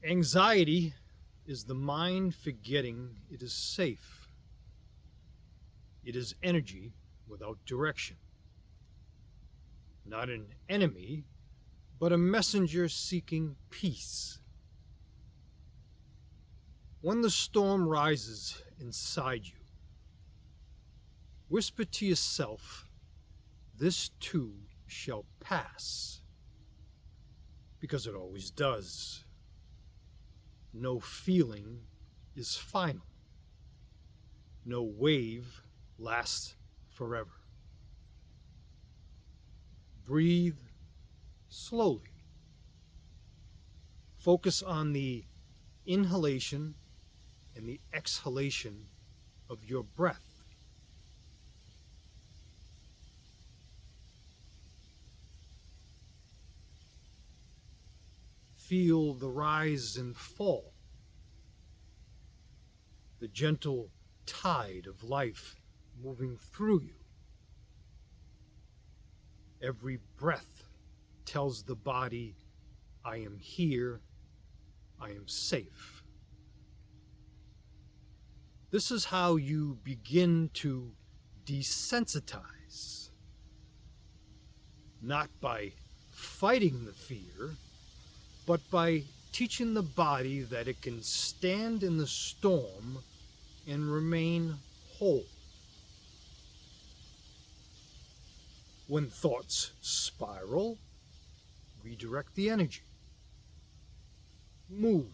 Anxiety is the mind forgetting it is safe. It is energy without direction. Not an enemy, but a messenger seeking peace. When the storm rises inside you, whisper to yourself, "This too shall pass," because it always does. No feeling is final. No wave lasts forever. Breathe slowly. Focus on the inhalation and the exhalation of your breath. Feel the rise and fall, the gentle tide of life moving through you. Every breath tells the body, "I am here, I am safe." This is how you begin to desensitize, not by fighting the fear, but by teaching the body that it can stand in the storm and remain whole. When thoughts spiral, redirect the energy. Move,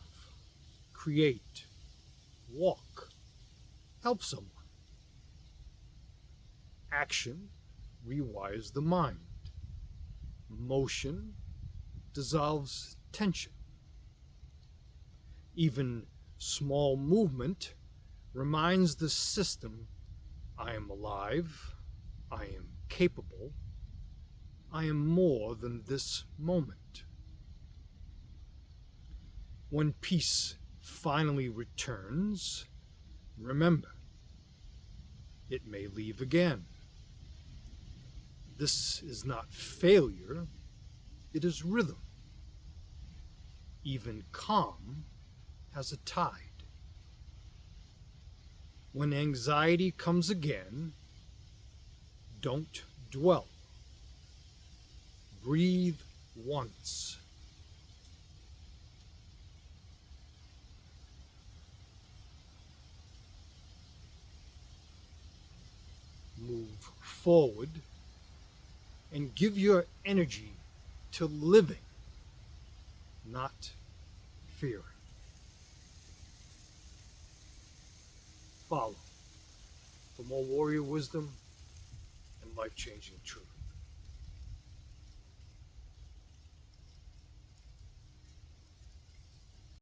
create, walk, help someone. Action rewires the mind. Motion dissolves tension. Even small movement reminds the system, "I am alive, I am capable, I am more than this moment." When peace finally returns, remember, it may leave again. This is not failure, it is rhythm. Even calm has a tide. When anxiety comes again, don't dwell. Breathe once. Move forward and give your energy to living, not fearing. Follow for more warrior wisdom and life-changing truth.